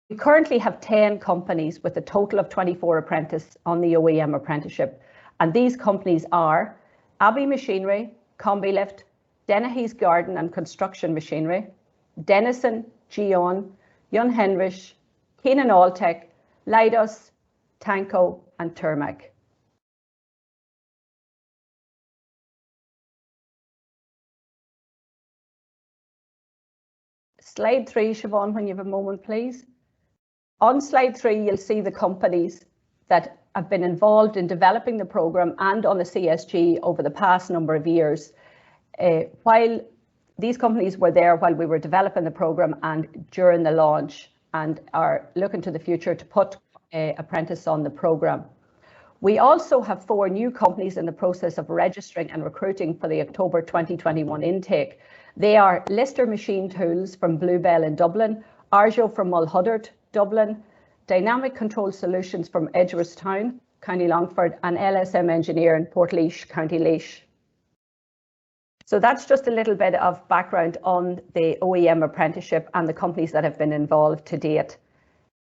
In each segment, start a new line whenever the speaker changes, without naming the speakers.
We currently have 10 companies with a total of 24 apprentices on the OEM apprenticeship. And these companies are Abbey Machinery, Combilift, Dennehy's Garden and Construction Machinery, Denison, Geon, Jan Henrich, Keenan Alltech, Leidos, Tanco and Termac. Slide 3, Siobhan, when you have a moment, please. On slide 3, you'll see the companies that have been involved in developing the programme and on the CSG over the past number of years. While these companies were there while we were developing the programme and during the launch, and are looking to the future to put Apprentice on the programme. We also have 4 new companies in the process of registering and recruiting for the October 2021 intake. They are Lister Machine Tools from Bluebell in Dublin, Arjo from Mulhuddart, Dublin, Dynamic Control Solutions from Edgeworthstown, County Longford, and LSM Engineer in Portlaoise, County Laois. So that's just a little bit of background on the OEM apprenticeship and the companies that have been involved to date.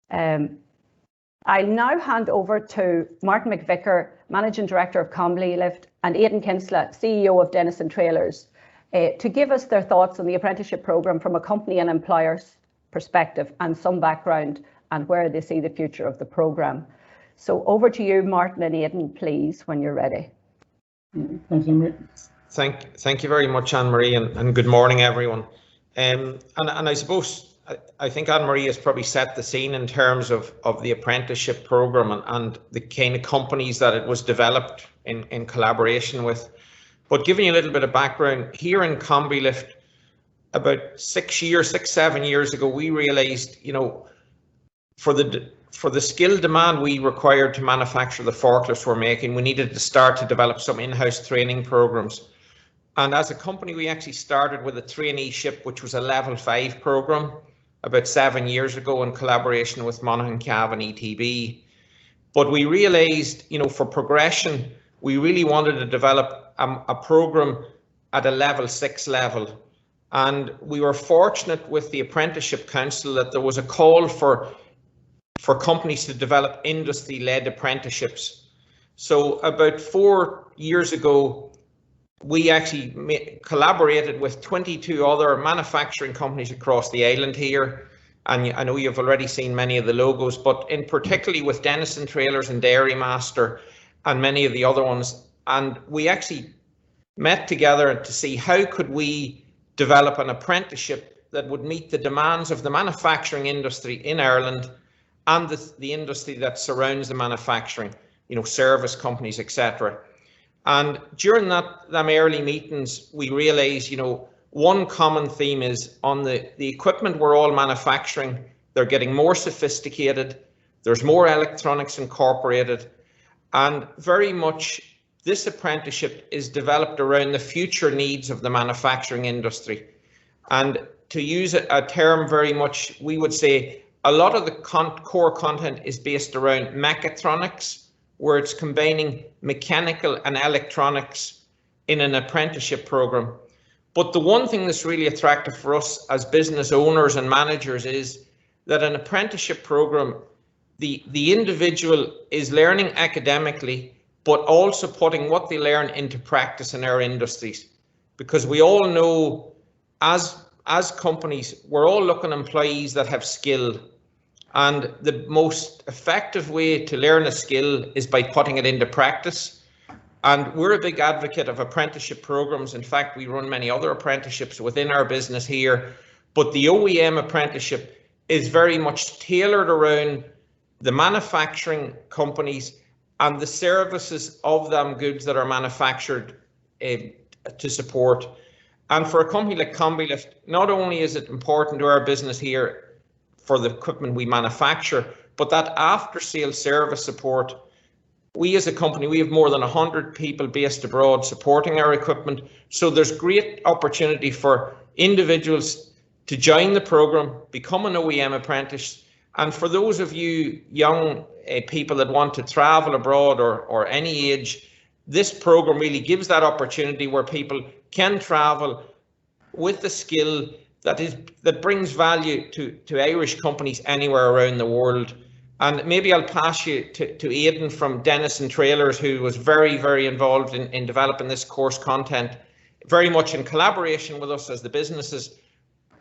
I'll now hand over to Martin McVicker, Managing Director of Combilift, and Aidan Kinsella, CEO of Denison Trailers, to give us their thoughts on the apprenticeship programme from a company and employer's perspective and some background and where they see the future of the programme. So over to you, Martin and Aidan, please, when you're ready.
Thanks, Anne-Marie.
Thank you very much, Anne-Marie, and good morning, everyone. And I suppose I think Anne-Marie has probably set the scene in terms of the apprenticeship programme and the kind of companies that it was developed in collaboration with. But giving you a little bit of background, here in Combilift, about 7 years ago, we realised, you know, for the skill demand we required to manufacture the forklifts we're making, we needed to start to develop some in-house training programs. And as a company, we actually started with a traineeship, which was a level 5 program about 7 years ago in collaboration with Monaghan Cav and ETB. But we realised, you know, for progression, we really wanted to develop a program at a level 6 level. And we were fortunate with the Apprenticeship Council that there was a call for companies to develop industry-led apprenticeships. So about 4 years ago, we actually collaborated with 22 other manufacturing companies across the island here. And I know you've already seen many of the logos, but in particularly with Denison Trailers and Dairy Master and many of the other ones. And we actually met together to see how could we develop an apprenticeship that would meet the demands of the manufacturing industry in Ireland and the industry that surrounds the manufacturing, you know, service companies, etc. And during them early meetings, we realized, you know, one common theme is on the equipment we're all manufacturing, they're getting more sophisticated, there's more electronics incorporated, and very much this apprenticeship is developed around the future needs of the manufacturing industry. And to use a term very much, we would say a lot of the core content is based around mechatronics, where it's combining mechanical and electronics in an apprenticeship program. But the one thing that's really attractive for us as business owners and managers is that an apprenticeship program, the individual is learning academically, but also putting what they learn into practice in our industries. Because we all know as companies, we're all looking at employees that have skill. And the most effective way to learn a skill is by putting it into practice. And we're a big advocate of apprenticeship programs. In fact, we run many other apprenticeships within our business here. But the OEM apprenticeship is very much tailored around the manufacturing companies and the services of them goods that are manufactured to support. And for a company like Combilift, not only is it important to our business here for the equipment we manufacture, but that after sales service support, we as a company, we have more than 100 people based abroad supporting our equipment. So there's great opportunity for individuals to join the program, become an OEM apprentice. And for those of you young people that want to travel abroad or any age, this program really gives that opportunity where people can travel with the skill that brings value to Irish companies anywhere around the world. And maybe I'll pass you to Aidan from Denison Trailers, who was very, very involved in developing this course content, very much in collaboration with us as the businesses,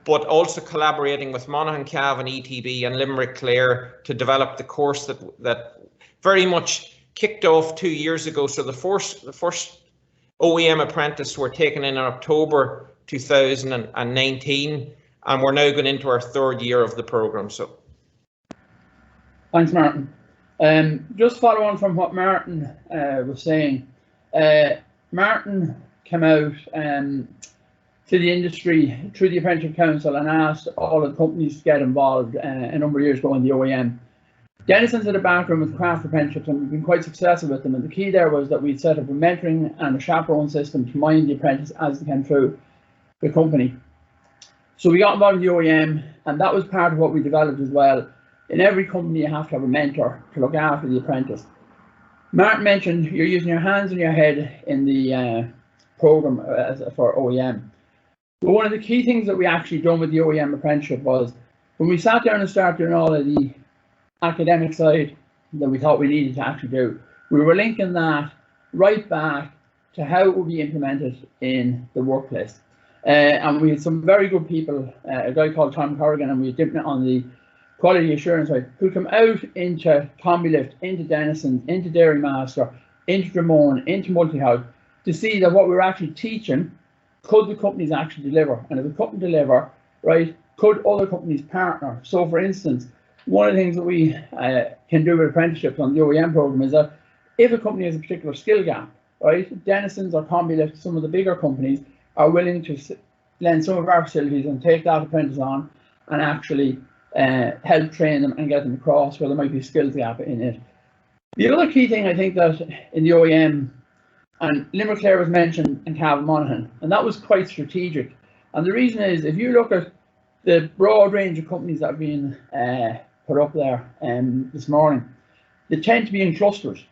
but also collaborating with Monaghan Cavan, ETB and Limerick Clare to develop the course that very much kicked off 2 years ago. So the first OEM apprentice were taken in October 2019, and we're now going into our 3rd year of the programme. So,
thanks, Martin. Just follow on from what Martin was saying. Martin came out to the industry through the Apprenticeship Council and asked all of the companies to get involved a number of years ago in the OEM. Denison's had a background with craft apprenticeships, and we've been quite successful with them. And the key there was that we'd set up a mentoring and a chaperone system to mind the apprentice as they came through the company. So we got involved in the OEM, and that was part of what we developed as well. In every company, you have to have a mentor to look after the apprentice. Martin mentioned you're using your hands and your head in the program for OEM. But one of the key things that we actually done with the OEM apprenticeship was when we sat down and started doing all of the academic side that we thought we needed to actually do, we were linking that right back to how it would be implemented in the workplace. And we had some very good people, a guy called Tom Corrigan, and we had dipped on the quality assurance side, who come out into Combilift, into Denison, into Dairy Master, into Dramone, into Multihog, to see that what we were actually teaching, could the companies actually deliver? And if they couldn't deliver, right, could other companies partner? So for instance, one of the things that we can do with apprenticeships on the OEM program is that if a company has a particular skill gap, right, Denison's or Combilift, some of the bigger companies are willing to lend some of our facilities and take that apprentice on and actually help train them and get them across where there might be a skills gap in it. The other key thing I think that in the OEM, and Limerick Clare was mentioned and Cavan Monaghan, and that was quite strategic. And the reason is, if you look at the broad range of companies that have been put up there this morning, they tend to be in clusters.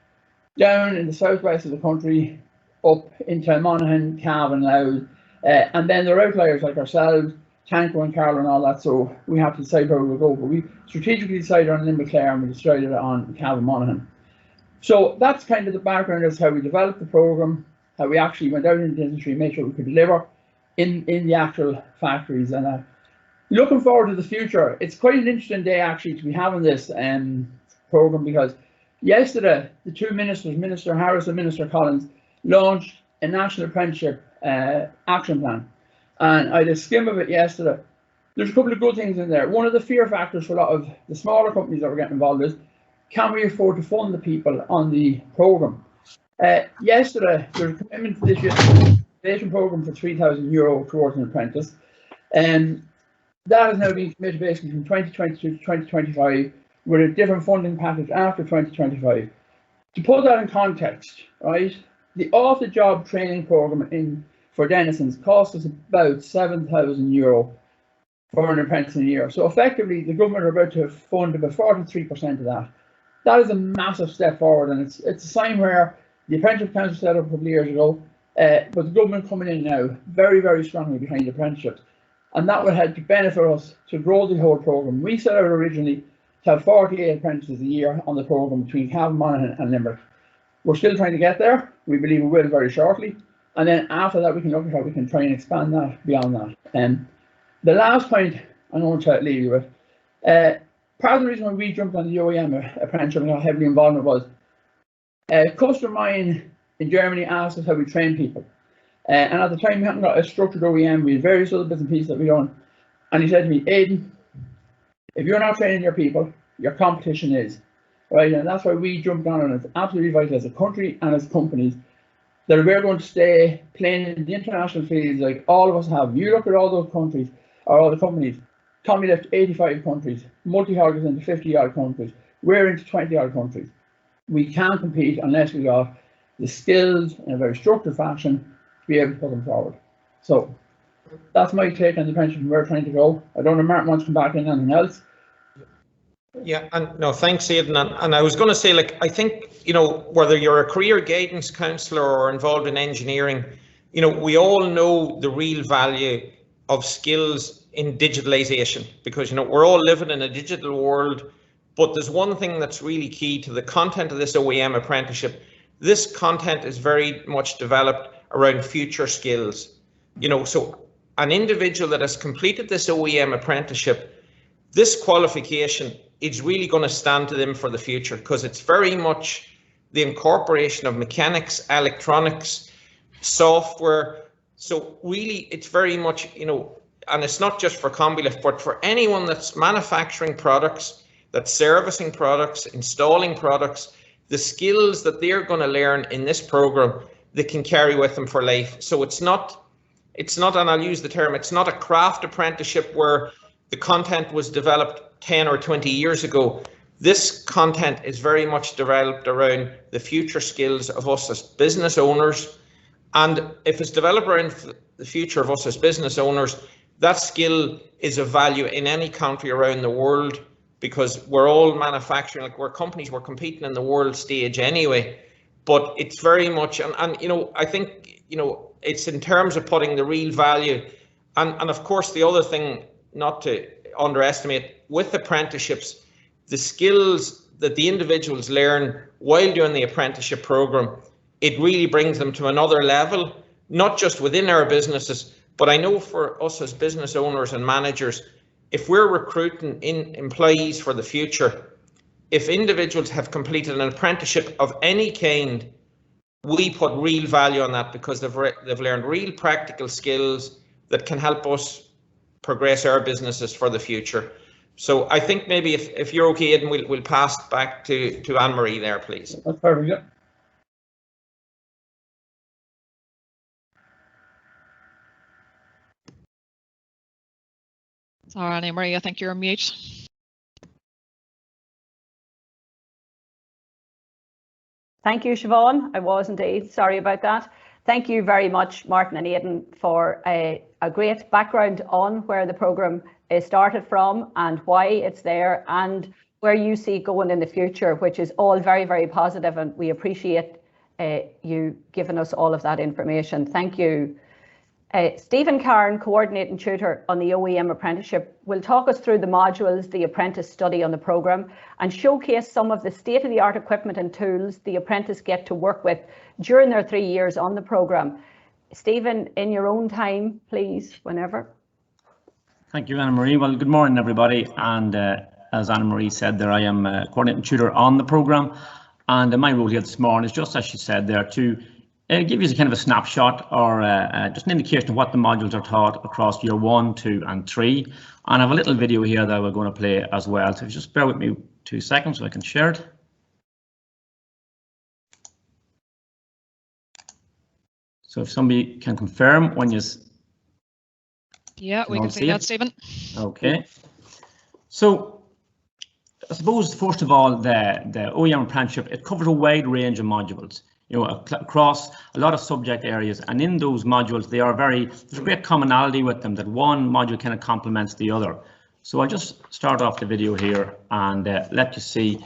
Down in the southwest of the country, up into Monaghan, Cavan, Louth, and then there are outliers like ourselves, Tanko and Carlow and all that, so we have to decide where we'll go. But we strategically decided on Limerick Clare and we decided on Cavan Monaghan. So that's kind of the background as how we developed the program, how we actually went out into the industry and made sure we could deliver in the actual factories. And looking forward to the future, it's quite an interesting day actually to be having this program, because yesterday the two ministers, Minister Harris and Minister Collins, launched a national apprenticeship action plan. And I had a skim of it yesterday. There's a couple of good things in there. One of the fear factors for a lot of the smaller companies that were getting involved is, can we afford to fund the people on the program? Yesterday, there's a commitment to this year's program for €3,000 towards an apprentice. And that has now been committed basically from 2022 to 2025 with a different funding package after 2025. To put that in context, right, the off-the-job training program for Denison's cost us about €7,000 for an apprentice in a year. So effectively, the government are about to fund about 43% of that. That is a massive step forward, and it's a sign where the Apprenticeship Council set up a couple of years ago, but the government coming in now very, very strongly behind apprenticeships, and that will help to benefit us to grow the whole program. We set out originally to have 48 apprentices a year on the program between Cavan, Monaghan and Limerick. We're still trying to get there. We believe we will very shortly, and then after that we can look at how we can try and expand that beyond that. And the last point I'm going to leave you with, part of the reason why we jumped on the OEM apprenticeship and got heavily involved in it was a customer of mine in Germany asked us how we train people. And at the time we hadn't got a structured OEM, we had various other bits and pieces that we done. And he said to me, Aidan, if you're not training your people, your competition is. Right, and that's why we jumped on, and it's absolutely vital as a country and as companies that we're going to stay playing in the international fields like all of us have. You look at all those countries, or all the companies, Tommy left 85 countries, Multihog is into 50 odd countries, we're into 20 odd countries. We can't compete unless we got the skills in a very structured fashion to be able to put them forward. So that's my take on the apprenticeship and where we're trying to go. I don't know if Martin wants to come back in on anything else.
Yeah, and no, thanks, Aidan. And I was going to say, like, I think, you know, whether you're a career guidance counsellor or involved in engineering, you know, we all know the real value of skills in digitalization, because we're all living in a digital world. But there's one thing that's really key to the content of this OEM apprenticeship. This content is very much developed around future skills. So an individual that has completed this OEM apprenticeship, this qualification is really going to stand to them for the future, because it's very much the incorporation of mechanics, electronics, software. So really, it's very much, and it's not just for Combilift, but for anyone that's manufacturing products, that's servicing products, installing products, the skills that they're going to learn in this program, they can carry with them for life. So it's not, and I'll use the term, it's not a craft apprenticeship where the content was developed 10 or 20 years ago. This content is very much developed around the future skills of us as business owners. And if it's developed around the future of us as business owners, that skill is of value in any country around the world, because we're all manufacturing, like we're companies, we're competing in the world stage anyway. But it's very much, and I think, it's in terms of putting the real value. And of course, the other thing not to underestimate with apprenticeships, the skills that the individuals learn while doing the apprenticeship program, it really brings them to another level, not just within our businesses, but I know for us as business owners and managers, if we're recruiting in employees for the future, if individuals have completed an apprenticeship of any kind, we put real value on that, because they've learned real practical skills that can help us progress our businesses for the future. So I think maybe if you're okay, Aidan, we'll pass back to Anne-Marie there, please.
That's perfect, yeah.
Sorry, Anne-Marie, I think you're on mute.
Thank you, Siobhan. I was indeed. Sorry about that. Thank you very much, Martin and Aidan, for a great background on where the programme is started from and why it's there and where you see it going in the future, which is all very, very positive, and we appreciate you giving us all of that information. Thank you. Stephen Carn, Coordinating Tutor on the OEM Apprenticeship, will talk us through the modules the apprentice study on the programme and showcase some of the state-of-the-art equipment and tools the apprentice get to work with during their 3 years on the programme. Stephen, in your own time, please, whenever.
Thank you, Anne-Marie. Well, good morning, everybody. And as Anne-Marie said there, I am Coordinating Tutor on the programme. And my role here this morning is just, as she said there, to give you a kind of a snapshot or just an indication of what the modules are taught across year 1, 2 and 3. And I have a little video here that we're going to play as well. So just bear with me 2 seconds so I can share it. So if somebody can confirm when you...
Yeah, we can see that, Stephen.
Okay. So I suppose, first of all, the OEM apprenticeship, it covers a wide range of modules, across a lot of subject areas, and in those modules there's a great commonality with them, that one module kind of complements the other. So I'll just start off the video here and let you see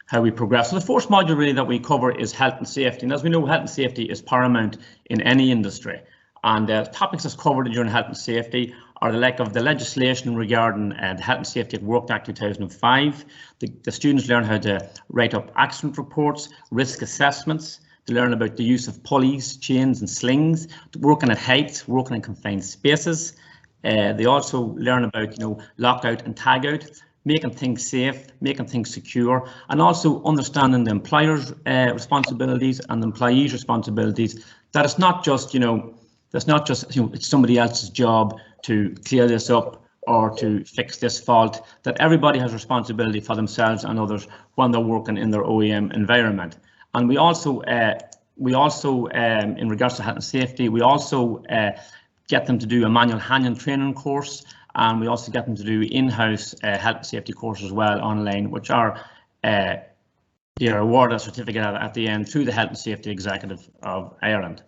how we progress. So the first module really that we cover is health and safety, and as we know, health and safety is paramount in any industry, and topics that's covered during health and safety are the like of the legislation regarding the Health and Safety at Work Act 2005. The students learn how to write up accident reports, risk assessments. They learn about the use of pulleys, chains and slings, working at heights, working in confined spaces. They also learn about lockout and tagout, making things safe, making things secure, and also understanding the employer's responsibilities and the employee's responsibilities. That it's not just it's somebody else's job to clear this up or to fix this fault, that everybody has responsibility for themselves and others when they're working in their OEM environment. And we also in regards to health and safety, we also get them to do a manual handling training course, and we also get them to do in-house health and safety courses as well online, which are they're awarded a certificate at the end through the Health and Safety Executive of Ireland.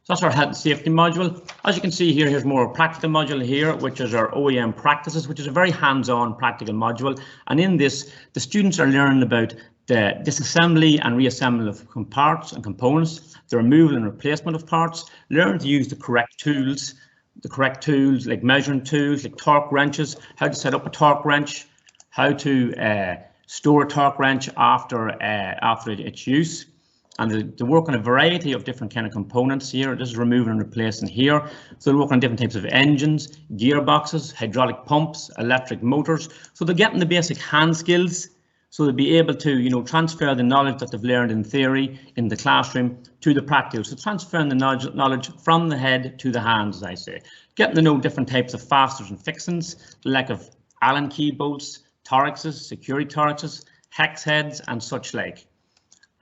So that's our health and safety module. As you can see here, here's more practical module here, which is our OEM practices, which is a very hands-on practical module. And in this, the students are learning about the disassembly and reassembly of parts and components, the removal and replacement of parts, learn to use the correct tools, the correct tools, like measuring tools, like torque wrenches, how to set up a torque wrench, how to store a torque wrench after its use. And they work on a variety of different kind of components here. This is removing and replacing here. So they work on different types of engines, gearboxes, hydraulic pumps, electric motors. So they're getting the basic hand skills. So they'll be able to, you know, transfer the knowledge that they've learned in theory in the classroom to the practical. So transferring the knowledge from the head to the hands, as I say. Getting to know different types of fasteners and fixings, the lack of Allen key bolts, torxes, security torxes, hex heads, and such like.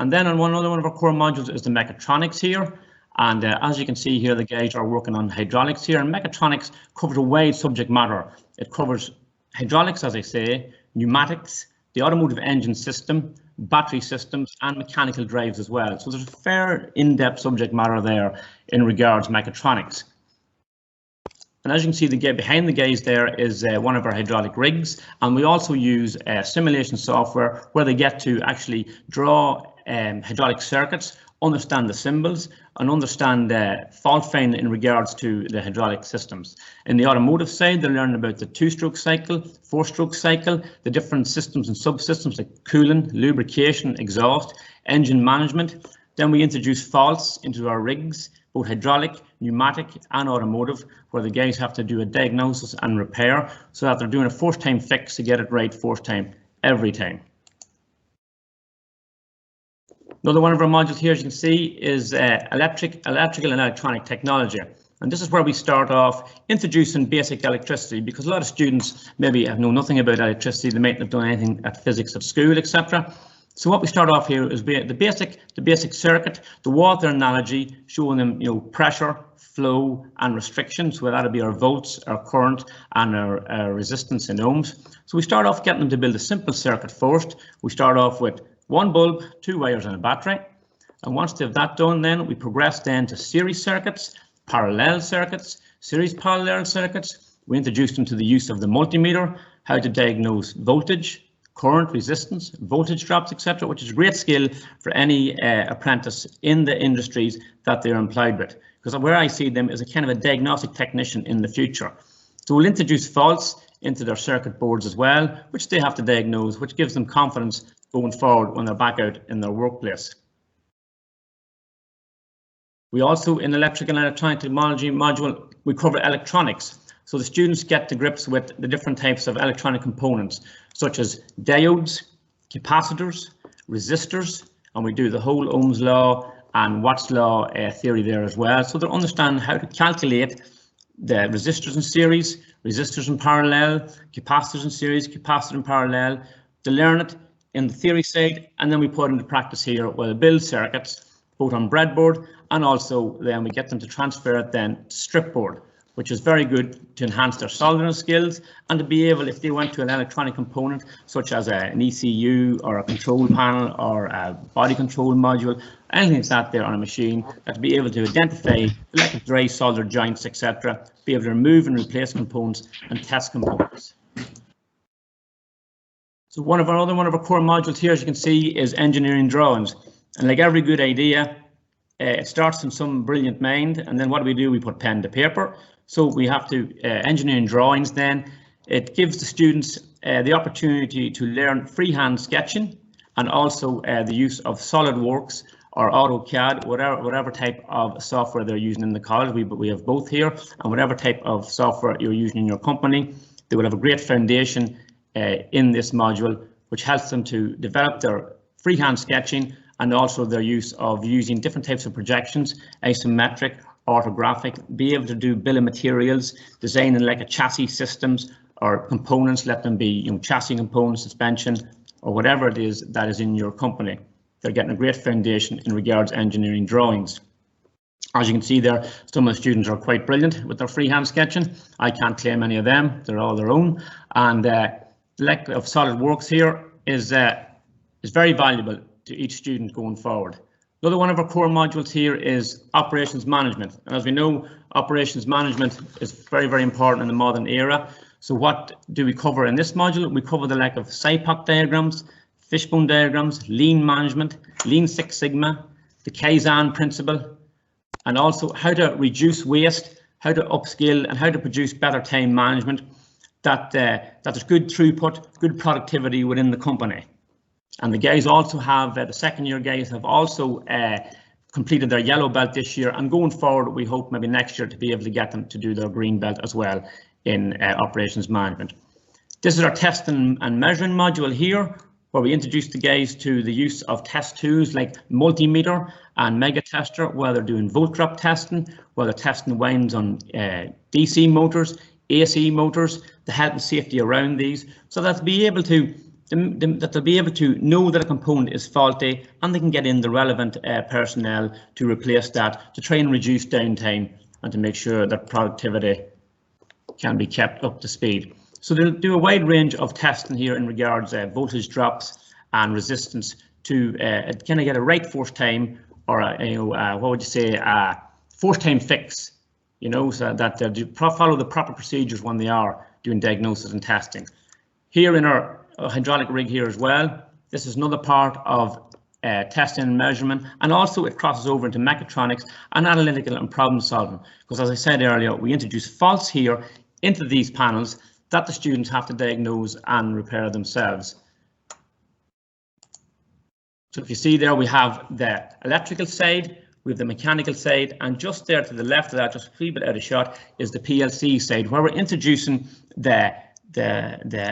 And then on another one of our core modules is the Mechatronics here. And as you can see here, the guys are working on hydraulics here. And Mechatronics covers a wide subject matter. It covers hydraulics, as I say, pneumatics, the automotive engine system, battery systems, and mechanical drives as well. So there's a fair in-depth subject matter there in regards to mechatronics. And as you can see, behind the guys there is one of our hydraulic rigs, and we also use simulation software where they get to actually draw hydraulic circuits, understand the symbols, and understand fault finding in regards to the hydraulic systems. In the automotive side, they're learning about the 2-stroke cycle, 4-stroke cycle, the different systems and subsystems like cooling, lubrication, exhaust, engine management. Then we introduce faults into our rigs, both hydraulic, pneumatic, and automotive, where the guys have to do a diagnosis and repair so that they're doing a first-time fix to get it right first time, every time. Another one of our modules here, as you can see, is electrical and electronic technology. And this is where we start off introducing basic electricity, because a lot of students maybe know nothing about electricity. They mightn't have done anything at physics at school, etc. So what we start off here is the basic circuit, the water analogy, showing them, you know, pressure, flow, and restrictions, where that'll be our volts, our current, and our resistance in ohms. So we start off getting them to build a simple circuit first. We start off with one bulb, 2 wires, and a battery. And once they've that done, then we progress then to series circuits, parallel circuits, series parallel circuits. We introduce them to the use of the multimeter, how to diagnose voltage, current, resistance, voltage drops, etc., which is a great skill for any apprentice in the industries that they're employed with. Because where I see them is a kind of a diagnostic technician in the future. So we'll introduce faults into their circuit boards as well, which they have to diagnose, which gives them confidence going forward when they're back out in their workplace. We also, in electrical and electronic technology module, we cover electronics. So the students get to grips with the different types of electronic components, such as diodes, capacitors, resistors, and we do the whole Ohm's law and Watt's law theory there as well. So they'll understand how to calculate the resistors in series, resistors in parallel, capacitors in series, capacitor in parallel. To learn it in the theory side, and then we put into practice here where they build circuits both on breadboard, and also then we get them to transfer it then to strip board, which is very good to enhance their soldering skills and to be able, if they went to an electronic component such as an ECU or a control panel or a body control module, anything like that there on a machine, that to be able to identify electric dry solder joints, etc., be able to remove and replace components and test components. So one of our core modules here, as you can see, is engineering drawings. And like every good idea, it starts in some brilliant mind, and then what do? We put pen to paper. So we have to engineering drawings. Then it gives the students the opportunity to learn freehand sketching, and also the use of SolidWorks or AutoCAD, whatever type of software they're using in the college. We have both here, and whatever type of software you're using in your company, they will have a great foundation in this module, which helps them to develop their freehand sketching and also their use of using different types of projections, isometric, orthographic, be able to do bill of materials, designing like a chassis systems or components, let them be, you know, chassis components, suspension, or whatever it is that is in your company. They're getting a great foundation in regards to engineering drawings. As you can see there, some of the students are quite brilliant with their freehand sketching. I can't claim any of them, they're all their own. And the lack of SolidWorks here is very valuable to each student going forward. Another one of our core modules here is operations management. And as we know, operations management is very, very important in the modern era. So what do we cover in this module? We cover the lack of SIPOC diagrams, fishbone diagrams, lean management, Lean Six Sigma, the Kaizen principle, and also how to reduce waste how to upskill and how to produce better time management, that there's good throughput, good productivity within the company. And the guys also have, the second year guys have also completed their yellow belt this year, and going forward we hope maybe next year to be able to get them to do their green belt as well in operations management. This is our testing and measuring module here, where we introduce the guys to the use of test tools like multimeter and Mechatronics, where they're doing volt drop testing, where they're testing winds on DC motors, AC motors, the health and safety around these, so that they'll be able to know that a component is faulty, and they can get in the relevant personnel to replace that, to try and reduce downtime and to make sure that productivity can be kept up to speed. So they'll do a wide range of testing here in regards voltage drops and resistance to kind of get a right force time, or what would you say, force time fix, so that they follow the proper procedures when they are doing diagnosis and testing. Here in our hydraulic rig here as well, this is another part of testing and measurement, and also it crosses over into mechatronics and analytical and problem solving, because as I said earlier, we introduce faults here into these panels that the students have to diagnose and repair themselves. So if you see there, we have the electrical side, we have the mechanical side, and just there to the left of that, just a wee bit out of shot, is the PLC side, where we're introducing the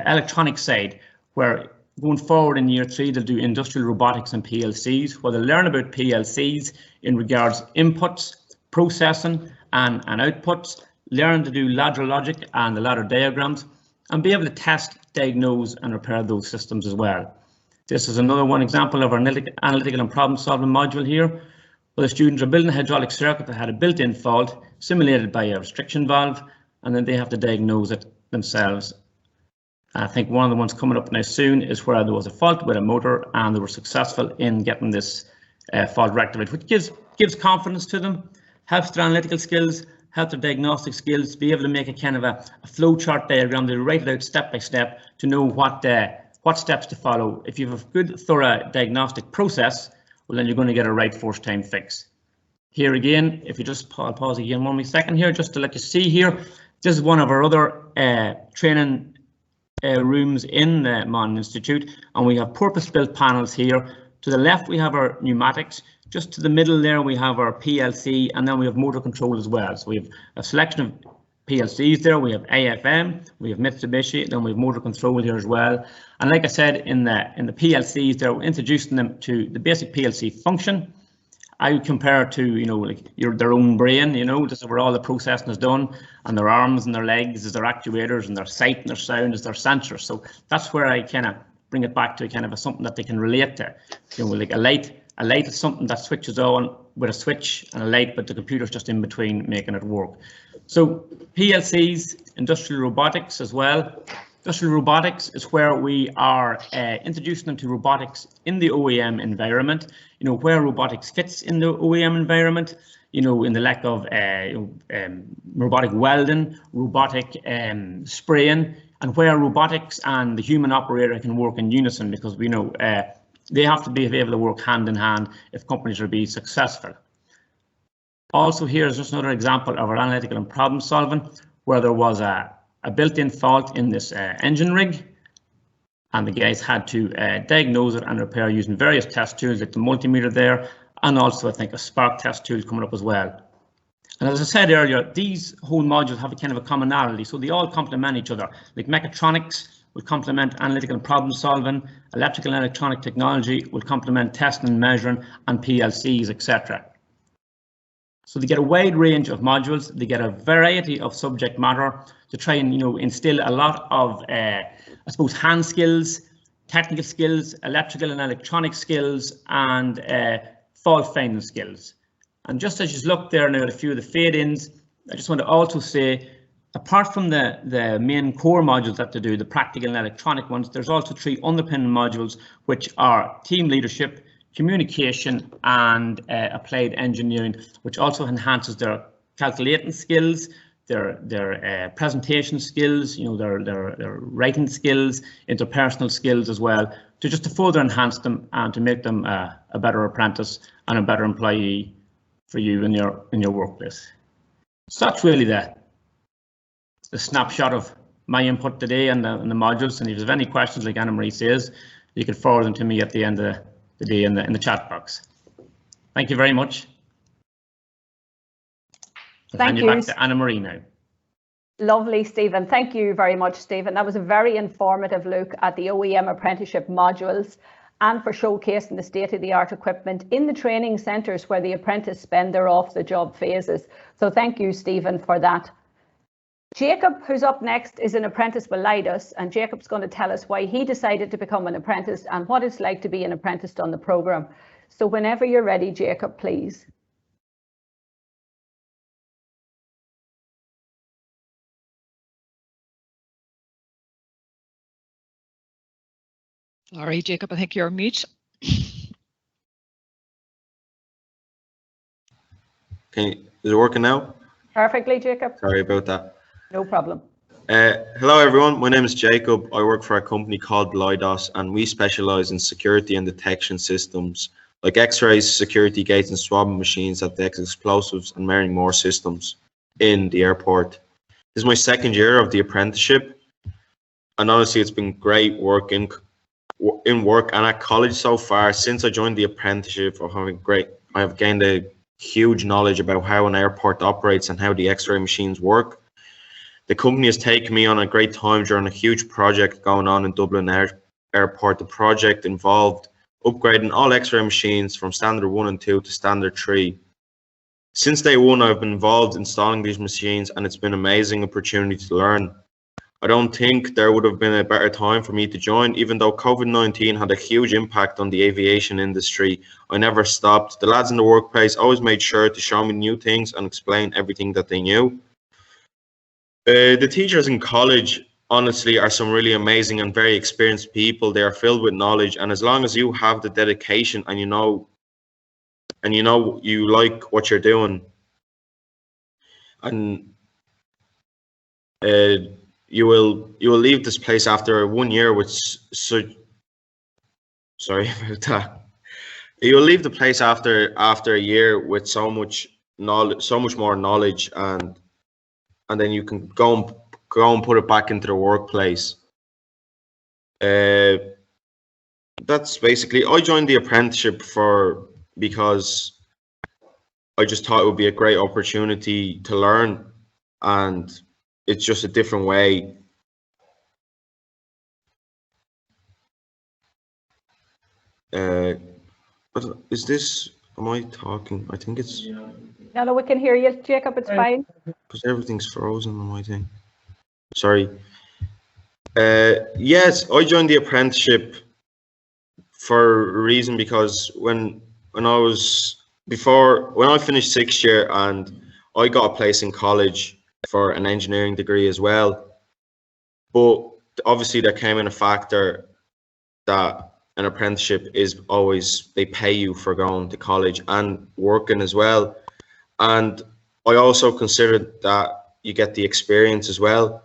electronic side, where going forward in year 3 they'll do industrial robotics and PLCs, where they'll learn about PLCs in regards inputs, processing and outputs, learn to do ladder logic and the ladder diagrams, and be able to test, diagnose and repair those systems as well. This is another one example of our analytical and problem solving module here, where the students are building a hydraulic circuit that had a built-in fault simulated by a restriction valve, and then they have to diagnose it themselves. I think one of the ones coming up now soon is where there was a fault with a motor and they were successful in getting this fault rectified, which gives confidence to them, helps their analytical skills, helps their diagnostic skills, be able to make a kind of a flow chart diagram. They write it out step by step to know what steps to follow. If you have a good thorough diagnostic process, well then you're going to get a right force time fix. Here again, if you just pause again 1 second here, just to let you see here, this is one of our other training rooms in the Mon Institute, and we have purpose-built panels here. To the left we have our pneumatics, just to the middle there we have our PLC, and then we have motor control as well. So we have a selection of PLCs there, we have AFM, we have Mitsubishi, then we have motor control here as well. And like I said, in the PLCs there, we're introducing them to the basic PLC function. I would compare it to, like their own brain, this is where all the processing is done, and their arms and their legs is their actuators, and their sight and their sound is their sensors. So that's where I kind of bring it back to kind of something that they can relate to. Like a light is something that switches on with a switch and a light, but the computer's just in between making it work. So PLCs, industrial robotics as well. Industrial robotics is where we are introducing them to robotics in the OEM environment, where robotics fits in the OEM environment, in the lack of robotic welding, robotic spraying, and where robotics and the human operator can work in unison, because we know they have to be able to work hand in hand if companies are to be successful. Also, here is just another example of our analytical and problem solving, where there was a built-in fault in this engine rig, and the guys had to diagnose it and repair using various test tools like the multimeter there, and also I think a spark test tool coming up as well. And as I said earlier, these whole modules have a kind of a commonality, so they all complement each other. Like mechatronics will complement analytical and problem solving, electrical and electronic technology will complement testing and measuring, and PLCs, etc. So they get a wide range of modules, they get a variety of subject matter to try and instill a lot of I suppose hand skills, technical skills, electrical and electronic skills, and fault finding skills. And just as you look there now at a few of the fade-ins, I just want to also say, apart from the main core modules that they do, the practical and electronic ones, there's also 3 underpinning modules, which are team leadership, communication, and applied engineering, which also enhances their calculating skills, their presentation skills, their writing skills, interpersonal skills as well, to further enhance them and to make them a better apprentice and a better employee for you in your workplace. So that's really the snapshot of my input today and the modules. And if there's any questions, like Anna Marie says, you can forward them to me at the end of the day in the chat box. Thank you very much. I'll hand you back to Anna Marie now.
Lovely, Stephen. Thank you very much, Stephen. That was a very informative look at the OEM apprenticeship modules and for showcasing the state-of-the-art equipment in the training centres where the apprentice spend their off-the-job phases. So thank you, Stephen, for that. Jacob, who's up next, is an apprentice with Leidos, and Jacob's going to tell us why he decided to become an apprentice and what it's like to be an apprentice on the programme. So whenever you're ready, Jacob, please.
Sorry, Jacob, I think you're on mute.
Is it working now?
Perfectly, Jacob.
Sorry about that.
No problem.
Hello, everyone. My name is Jacob. I work for a company called Leidos, and we specialize in security and detection systems like X-rays, security gates, and swabbing machines that detect explosives and many more systems in the airport. This is my second year of the apprenticeship, and honestly, it's been great work in work and at college so far. Since I joined the apprenticeship, I have gained a huge knowledge about how an airport operates and how the X-ray machines work. The company has taken me on a great time during a huge project going on in Dublin Airport. The project involved upgrading all X-ray machines from standard 1 and 2 to standard 3. Since day one, I've been involved installing these machines, and it's been an amazing opportunity to learn. I don't think there would have been a better time for me to join. Even though COVID-19 had a huge impact on the aviation industry, I never stopped. The lads in the workplace always made sure to show me new things and explain everything that they knew. The teachers in college, honestly, are some really amazing and very experienced people. They are filled with knowledge, and as long as you have the dedication and you know you like what you're doing, and you will leave this place after 1 year with sorry about that. You will leave the place after a year with so much knowledge, so much more knowledge, and then you can go and put it back into the workplace. That's basically. I joined the apprenticeship because I just thought it would be a great opportunity to learn, and it's just a different way. But is this? Am I talking? I think it's.
No, we can hear you, Jacob. It's fine.
Because everything's frozen on my thing. Sorry. Yes, I joined the apprenticeship for a reason, because when I finished 6th year and I got a place in college for an engineering degree as well, but obviously there came in a factor that an apprenticeship is always, they pay you for going to college and working as well, and I also considered that you get the experience as well.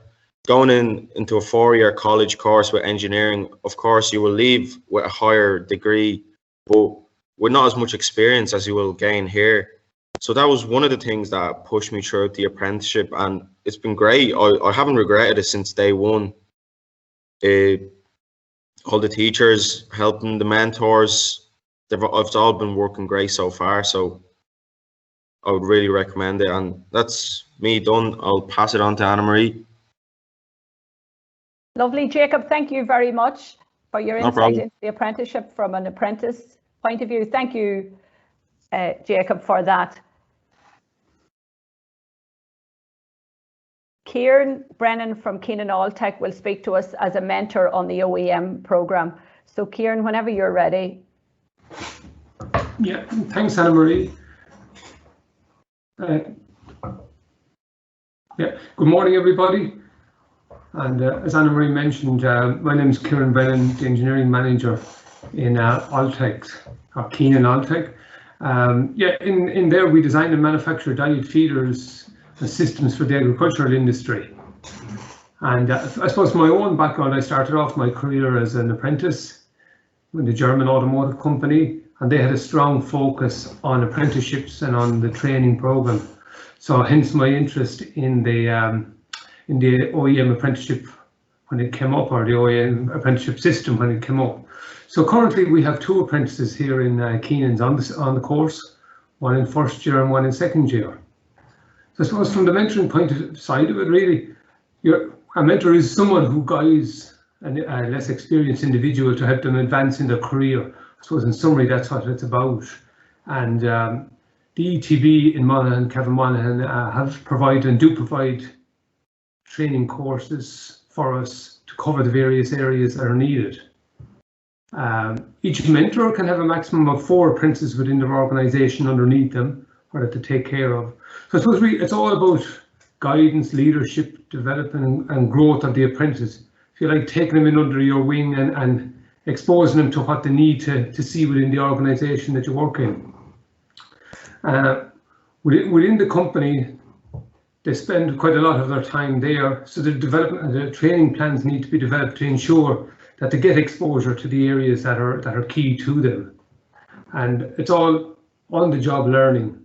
Going into a 4-year college course with engineering, of course you will leave with a higher degree, but with not as much experience as you will gain here. So that was one of the things that pushed me throughout the apprenticeship, and it's been great. I haven't regretted it since day one. All the teachers, helping the mentors, it's all been working great so far. So I would really recommend it, and that's me done. I'll pass it on to Anna Marie.
Lovely, Jacob. Thank you very much for your insight into the apprenticeship from an apprentice point of view. Thank you, Jacob, for that. Kieran Brennan from Keenan Alltech will speak to us as a mentor on the OEM programme. So Kieran, whenever you're ready.
Yeah, thanks, Anna Marie. Good morning, everybody. And as Anna Marie mentioned, my name is Kieran Brennan, the engineering manager in Alltech, or Keenan Alltech. In there we design and manufacture dilute feeders and systems for the agricultural industry. And I suppose my own background, I started off my career as an apprentice with the German automotive company, and they had a strong focus on apprenticeships and on the training program. So hence my interest in the OEM apprenticeship when it came up, or the OEM apprenticeship system when it came up. So currently we have 2 apprentices here in Keenan's on the course, one in first year and one in second year. So I suppose from the mentoring side of it, really, a mentor is someone who guides a less experienced individual to help them advance in their career. I suppose in summary, that's what it's about. And the ETB in Monaghan, Kevin Monaghan, have provided and do provide training courses for us to cover the various areas that are needed. Each mentor can have a maximum of 4 apprentices within their organisation underneath them, or that they take care of. So I suppose it's all about guidance, leadership, development and growth of the apprentice. If you like, taking them in under your wing and exposing them to what they need to see within the organisation that you work in. Within the company, they spend quite a lot of their time there, so the development and the training plans need to be developed to ensure that they get exposure to the areas that are key to them. And it's all on-the-job learning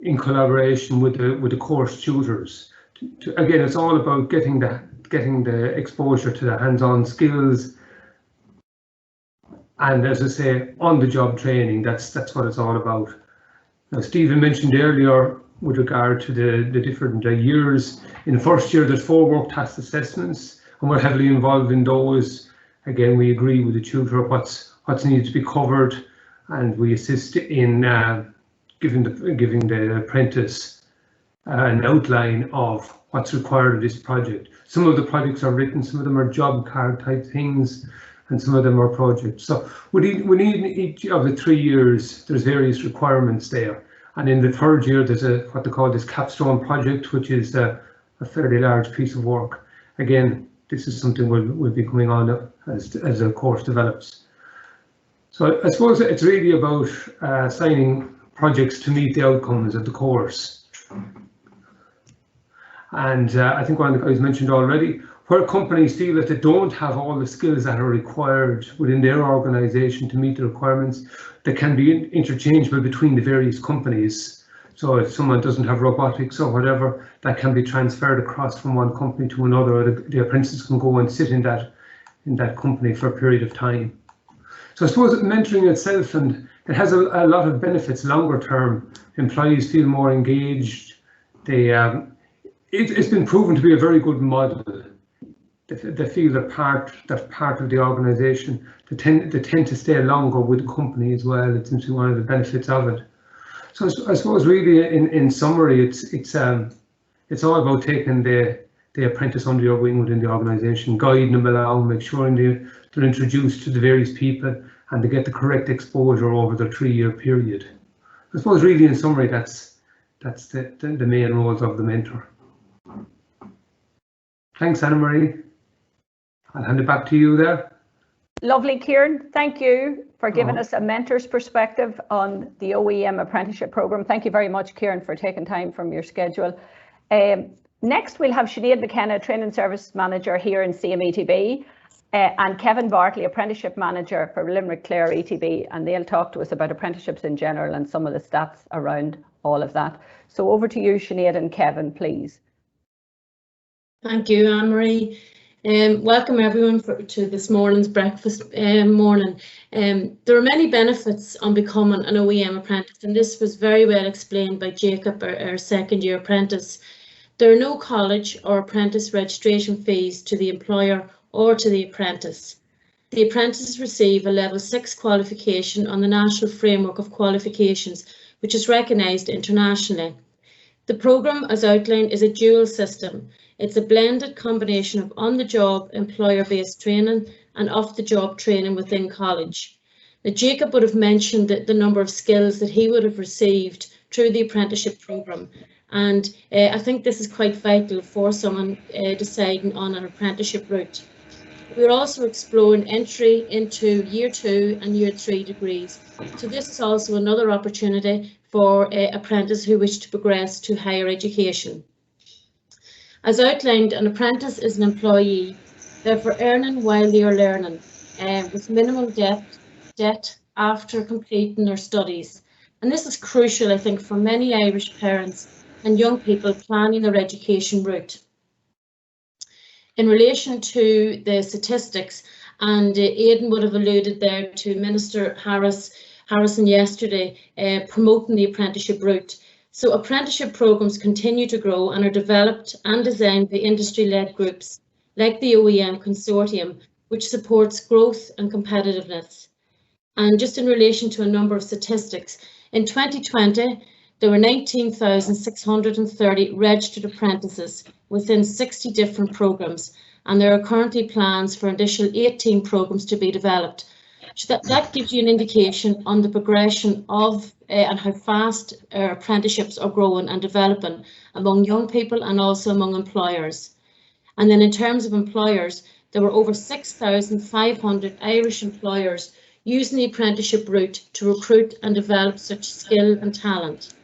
in collaboration with the course tutors. Again, it's all about getting the exposure to the hands-on skills, and as I say, on-the-job training. That's what it's all about. Now, Stephen mentioned earlier with regard to the different years. In the first year, there's 4 work task assessments, and we're heavily involved in those. Again, we agree with the tutor what's needed to be covered, and we assist in giving the apprentice an outline of what's required of this project. Some of the projects are written, some of them are job card type things, and some of them are projects. So within each of the 3 years, there's various requirements there. And in the 3rd year, there's what they call this Capstone Project, which is a fairly large piece of work. Again, this is something will be coming on as the course develops. So I suppose it's really about assigning projects to meet the outcomes of the course. And I think one of the guys mentioned already, where companies feel that they don't have all the skills that are required within their organisation to meet the requirements, they can be interchangeable between the various companies. So if someone doesn't have robotics or whatever, that can be transferred across from one company to another, or the apprentices can go and sit in that company for a period of time. So I suppose mentoring itself, and it has a lot of benefits longer term. Employees feel more engaged. It's been proven to be a very good model. They feel they're part of the organisation. They tend to stay longer with the company as well. It seems to be one of the benefits of it. So I suppose really in summary, it's all about taking the apprentice under your wing within the organisation, guiding them along, make sure they're introduced to the various people and they get the correct exposure over the 3-year period. I suppose really in summary, that's the main roles of the mentor. Thanks, Anna Marie. I'll hand it back to you there.
Lovely, Kieran. Thank you for giving us a mentor's perspective on the OEM apprenticeship programme. Thank you very much, Kieran, for taking time from your schedule. Next, we'll have Sinead McKenna, Training Service Manager here in CMETB, and Kevin Bartley, Apprenticeship Manager for Limerick Clare ETB, and they'll talk to us about apprenticeships in general and some of the stats around all of that. So over to you, Sinead and Kevin, please.
Thank you, Anne-Marie. Welcome everyone to this morning's breakfast morning. There are many benefits on becoming an OEM apprentice, and this was very well explained by Jacob, our second-year apprentice. There are no college or apprentice registration fees to the employer or to the apprentice. The apprentices receive a level 6 qualification on the National Framework of Qualifications, which is recognised internationally. The programme, as outlined, is a dual system. It's a blended combination of on-the-job employer-based training and off-the-job training within college. Now, Jacob would have mentioned the number of skills that he would have received through the apprenticeship programme, and I think this is quite vital for someone deciding on an apprenticeship route. We're also exploring entry into Year 2 and Year 3 degrees, so this is also another opportunity for apprentices who wish to progress to higher education. As outlined, an apprentice is an employee, therefore earning while they are learning, with minimal debt after completing their studies. And this is crucial, I think, for many Irish parents and young people planning their education route. In relation to the statistics, and Aidan would have alluded there to Minister Harrison yesterday, promoting the apprenticeship route. So apprenticeship programmes continue to grow and are developed and designed by industry-led groups like the OEM Consortium, which supports growth and competitiveness. And just in relation to a number of statistics, in 2020, there were 19,630 registered apprentices within 60 different programmes, and there are currently plans for additional 18 programmes to be developed. So that gives you an indication on the progression of and how fast our apprenticeships are growing and developing among young people and also among employers. And then in terms of employers, there were over 6,500 Irish employers using the apprenticeship route to recruit and develop such skill and talent.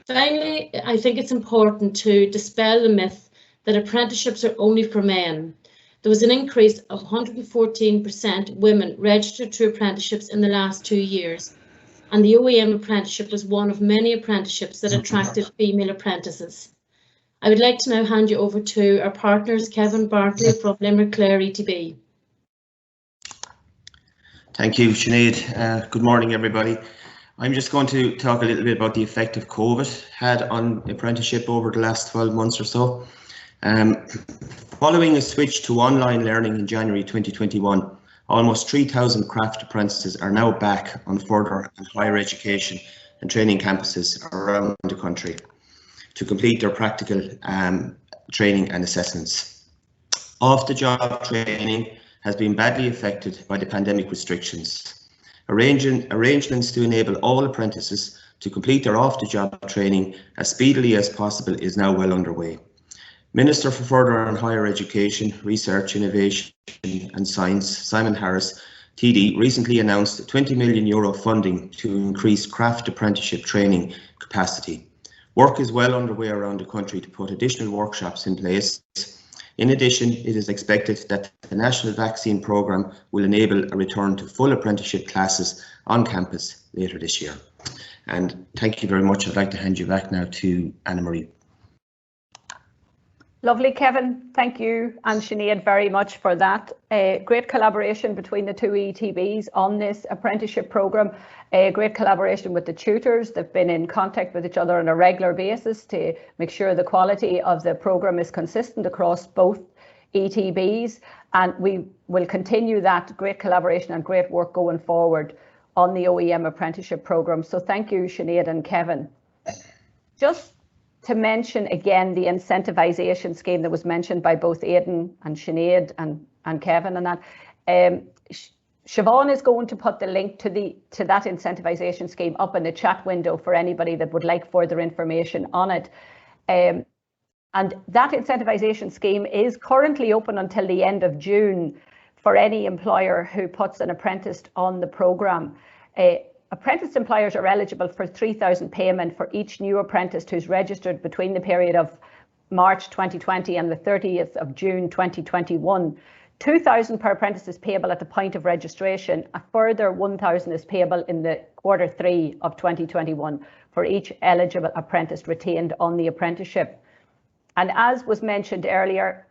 Finally, I think it's important to dispel the myth that apprenticeships are only for men. There was an increase of 114% women registered to apprenticeships in the last 2 years, and the OEM apprenticeship was one of many apprenticeships that attracted female apprentices. I would like to now hand you over to our partners, Kevin Bartley from Limerick Clare ETB.
Thank you, Sinead. Good morning, everybody. I'm just going to talk a little bit about the effect of COVID had on apprenticeship over the last 12 months or so. Following a switch to online learning in January 2021, almost 3,000 craft apprentices are now back on further and higher education and training campuses around the country to complete their practical training and assessments. Off-the-job training has been badly affected by the pandemic restrictions. Arrangements to enable all apprentices to complete their off-the-job training as speedily as possible is now well underway. Minister for Further and Higher Education, Research, Innovation and Science, Simon Harris, TD, recently announced €20 million funding to increase craft apprenticeship training capacity. Work is well underway around the country to put additional workshops in place. In addition, it is expected that the National Vaccine Programme will enable a return to full apprenticeship classes on campus later this year. And thank you very much. I'd like to hand you back now to Anna-Marie.
Lovely, Kevin. Thank you and Sinead very much for that. Great collaboration between the two ETBs on this apprenticeship programme. Great collaboration with the tutors. They've been in contact with each other on a regular basis to make sure the quality of the programme is consistent across both ETBs. And we will continue that great collaboration and great work going forward on the OEM apprenticeship programme. So thank you, Sinead and Kevin. Just to mention again the incentivization scheme that was mentioned by both Aidan and Sinead and Kevin and that. Siobhan is going to put the link to that incentivization scheme up in the chat window for anybody that would like further information on it. And that incentivization scheme is currently open until the end of June for any employer who puts an apprentice on the programme. Apprentice employers are eligible for £3,000 payment for each new apprentice who's registered between the period of March 2020 and the 30th of June 2021. £2,000 per apprentice is payable at the point of registration. A further £1,000 is payable in the Q3 of 2021 for each eligible apprentice retained on the apprenticeship. And as was mentioned earlier,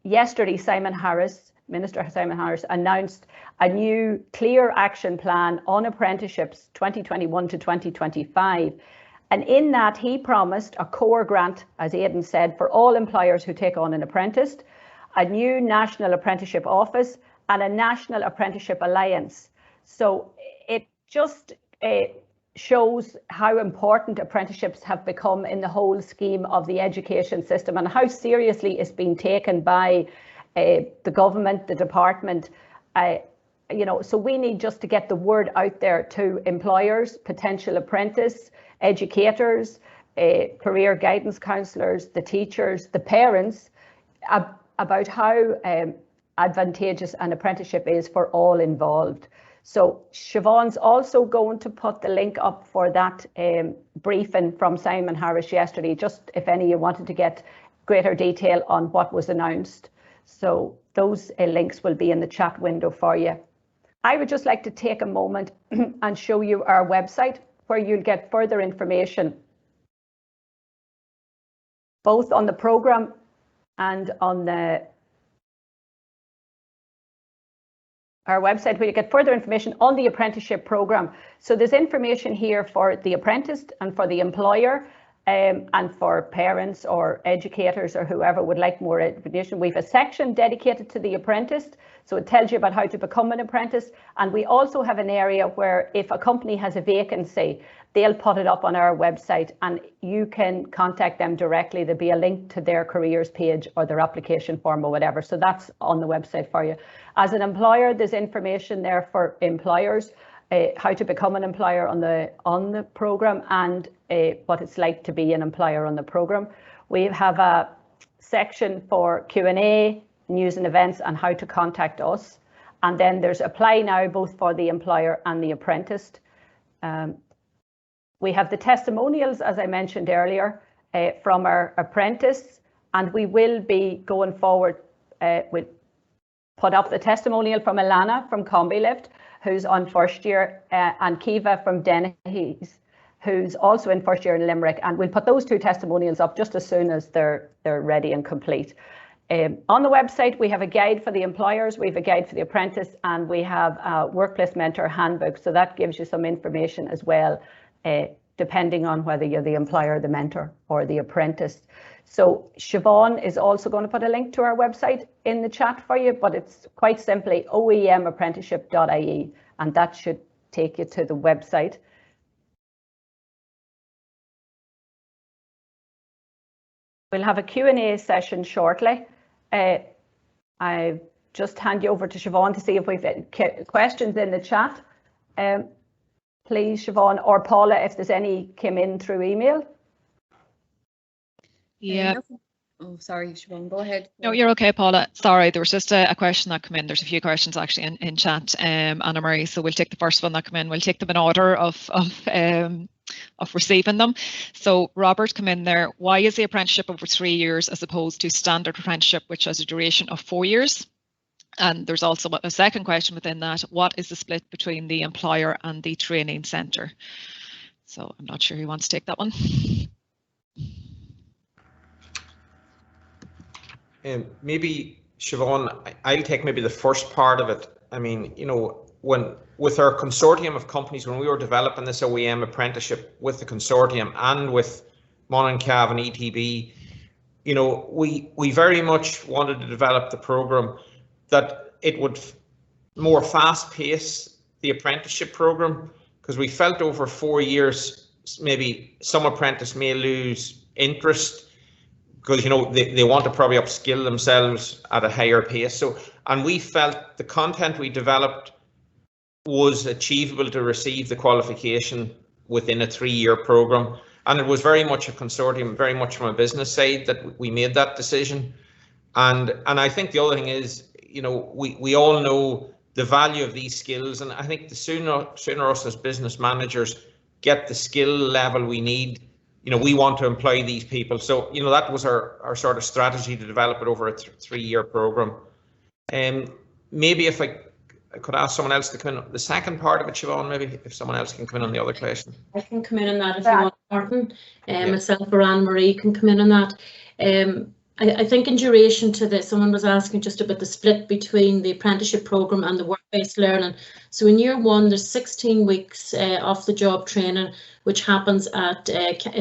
yesterday Minister Simon Harris announced a new clear action plan on apprenticeships 2021 to 2025. And in that he promised a core grant, as Aidan said, for all employers who take on an apprentice, a new National Apprenticeship Office and a National Apprenticeship Alliance. So it just shows how important apprenticeships have become in the whole scheme of the education system and how seriously it's been taken by the government, the department, so we need just to get the word out there to employers, potential apprentice, educators, career guidance counsellors, the teachers, the parents, about how advantageous an apprenticeship is for all involved. So Siobhan's also going to put the link up for that briefing from Simon Harris yesterday, just if any of you wanted to get greater detail on what was announced. So those links will be in the chat window for you. I would just like to take a moment and show you our website where you'll get further information both on the programme and on our website, where you get further information on the apprenticeship programme. So there's information here for the apprentice and for the employer, and for parents or educators or whoever would like more information. We have a section dedicated to the apprentice, so it tells you about how to become an apprentice. And we also have an area where if a company has a vacancy, they'll put it up on our website and you can contact them directly. There'll be a link to their careers page or their application form or whatever. So that's on the website for you. As an employer, there's information there for employers, how to become an employer on the programme, and what it's like to be an employer on the programme. We have a section for Q&A, news and events, and how to contact us. And then there's apply now, both for the employer and the apprentice. We have the testimonials, as I mentioned earlier, from our apprentice, and we will be going forward. We'll put up the testimonial from Alana from Combi-Lift, who's on first year, and Kiva from Dennehy's, who's also in first year in Limerick. And we'll put those two testimonials up just as soon as they're ready and complete. On the website, we have a guide for the employers, we have a guide for the apprentice, and we have a workplace mentor handbook. So that gives you some information as well, depending on whether you're the employer, the mentor, or the apprentice. So Siobhan is also going to put a link to our website in the chat for you, but it's quite simply oemapprenticeship.ie, and that should take you to the website. We'll have a Q&A session shortly. I just hand you over to Siobhan to see if we've questions in the chat. Please, Siobhan, or Paula, if there's any came in through email.
Yeah.
Oh, sorry, Siobhan, go ahead.
No, you're okay, Paula. Sorry, there was just a question that came in. There's a few questions actually in chat, Anna Marie. So we'll take the first one that came in. We'll take them in order of receiving them. So Robert come in there. Why is the apprenticeship over 3 years as opposed to standard apprenticeship, which has a duration of 4 years? And there's also a second question within that. What is the split between the employer and the training centre? So I'm not sure who wants to take that one.
Maybe Siobhan, I'll take maybe the first part of it. I mean, you know, with our consortium of companies, when we were developing this OEM apprenticeship with the consortium and with Mononcav and ETB, you know, we very much wanted to develop the program that it would more fast pace the apprenticeship program, because we felt over 4 years maybe some apprentice may lose interest, because, you know, they want to probably upskill themselves at a higher pace. So, and we felt the content we developed was achievable to receive the qualification within a 3-year program. And it was very much a consortium, very much from a business side, that we made that decision. And I think the other thing is, you know, we all know the value of these skills. And I think the sooner us as business managers get the skill level we need, you know, we want to employ these people. So, you know, that was our sort of strategy to develop it over a 3-year program. Maybe if I could ask someone else to come in, the second part of it, Siobhan, maybe if someone else can come in on the other question.
I can come in on that if you want, Martin. Myself or Anne Marie can come in on that. I think in duration to this, someone was asking just about the split between the apprenticeship programme and the work-based learning. So in year 1, there's 16 weeks off-the-job training, which happens at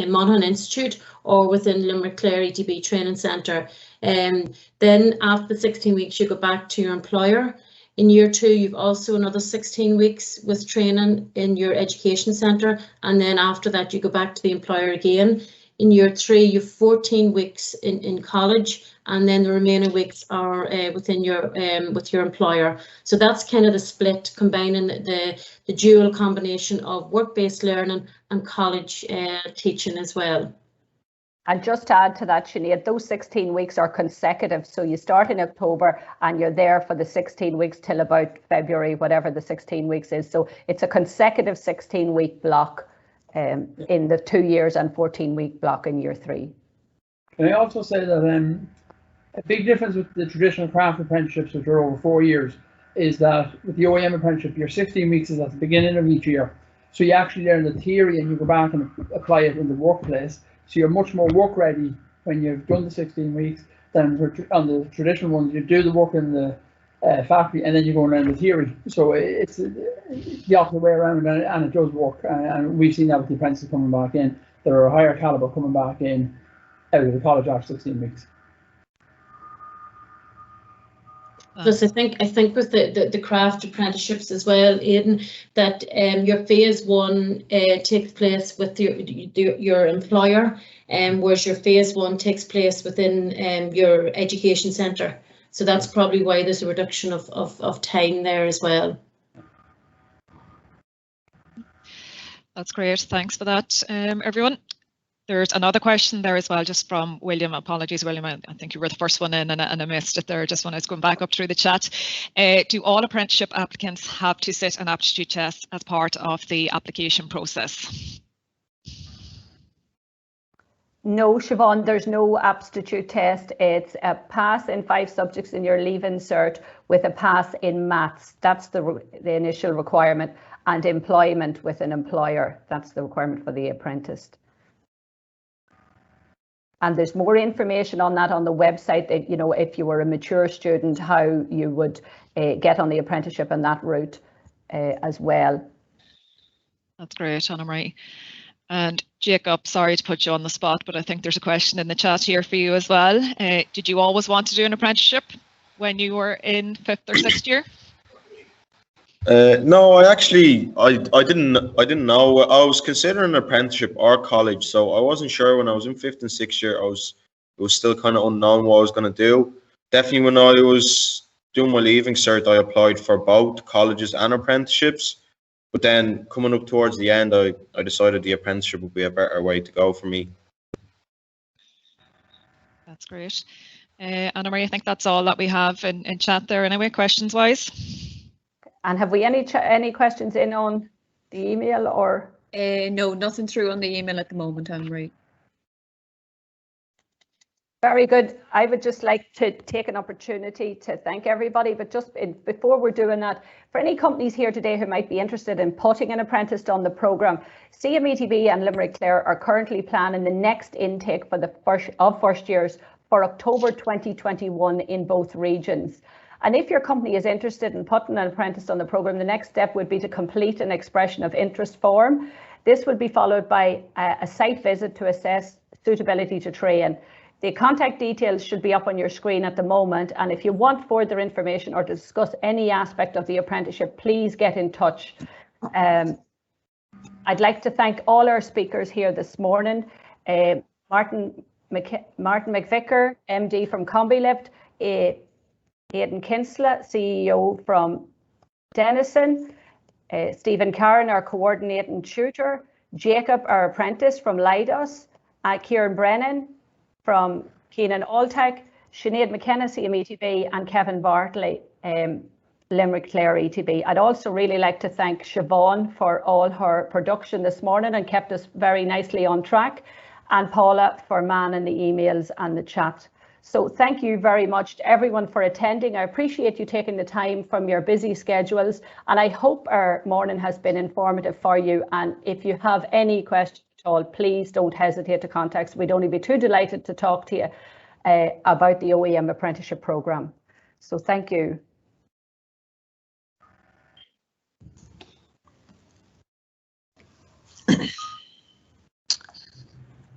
Monaghan Institute or within Limerick Clare ETB Training Centre. Then after the 16 weeks, you go back to your employer. In year 2, you've also another 16 weeks with training in your education centre. And then after that, you go back to the employer again. In year 3, you've 14 weeks in college, and then the remaining weeks are within your with your employer. So that's kind of the split, combining the dual combination of work-based learning and college teaching as well.
And just to add to that, Sinead, those 16 weeks are consecutive. So you start in October and you're there for the 16 weeks till about February, whatever the 16 weeks is. So it's a consecutive 16-week block in the 2 years and 14-week block in year 3.
Can I also say that a big difference with the traditional craft apprenticeships, which are over 4 years, is that with the OEM apprenticeship, your 16 weeks is at the beginning of each year. So you actually learn the theory and you go back and apply it in the workplace. So you're much more work ready when you've done the 16 weeks. Then on the traditional ones, you do the work in the factory, and then you go around the theory. So it's the opposite way around, and it does work. And we've seen that with the apprentices coming back in. There are a higher caliber coming back in out of the college after 16 weeks.
Plus, I think with the craft apprenticeships as well, Aidan, that your phase one takes place with your employer, whereas your phase one takes place within your education centre. So that's probably why there's a reduction of time there as well.
That's great. Thanks for that, everyone. There's another question there as well, just from William. Apologies, William. I think you were the first one in, and I missed it there just when I was going back up through the chat. Do all apprenticeship applicants have to sit an aptitude test as part of the application process?
No, Siobhan, there's no aptitude test. It's a pass in 5 subjects in your Leaving Cert with a pass in maths. That's the initial requirement, and employment with an employer. That's the requirement for the apprentice. And there's more information on that on the website, that, you know, if you were a mature student, how you would get on the apprenticeship and that route as well.
That's great, Anna-Marie. And Jacob, sorry to put you on the spot, but I think there's a question in the chat here for you as well. Did you always want to do an apprenticeship when you were in 5th or 6th year?
No, I didn't know. I was considering an apprenticeship or college, so I wasn't sure when I was in 5th and 6th year. It was still kind of unknown what I was going to do. Definitely when I was doing my Leaving Cert, I applied for both colleges and apprenticeships. But then coming up towards the end, I decided the apprenticeship would be a better way to go for me.
That's great. Anna-Marie, I think that's all that we have in chat there anyway, questions-wise.
And have we any questions in on the email or?
No, nothing through on the email at the moment, Anne-Marie.
Very good. I would just like to take an opportunity to thank everybody, but just before we're doing that, for any companies here today who might be interested in putting an apprentice on the programme, CMETB and Limerick Clare are currently planning the next intake for the first years for October 2021 in both regions. And if your company is interested in putting an apprentice on the programme, the next step would be to complete an expression of interest form. This would be followed by a site visit to assess suitability to train. The contact details should be up on your screen at the moment, and if you want further information or to discuss any aspect of the apprenticeship, please get in touch. I'd like to thank all our speakers here this morning. Martin McVicker, MD from CombiLift, Aidan Kinsella, CEO from Denison, Stephen Carron, our coordinating tutor, Jacob, our apprentice from Leidos, Kieran Brennan from Keenan Alltech, Sinead McKenna, CMETB, and Kevin Bartley, Limerick Clare ETB. I'd also really like to thank Siobhan for all her production this morning and kept us very nicely on track, and Paula for manning the emails and the chat. So thank you very much to everyone for attending. I appreciate you taking the time from your busy schedules, and I hope our morning has been informative for you. And if you have any questions at all, please don't hesitate to contact us. We'd only be too delighted to talk to you about the OEM apprenticeship programme. So thank you.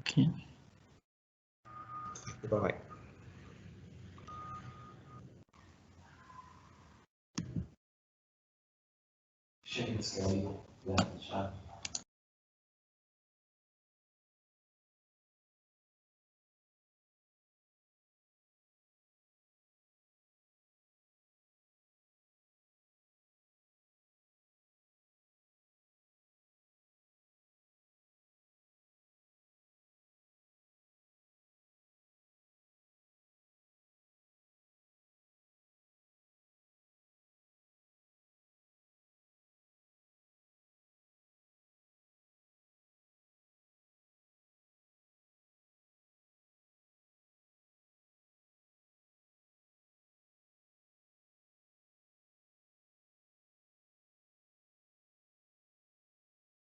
Okay.
Bye.
Shaking the scale, yeah,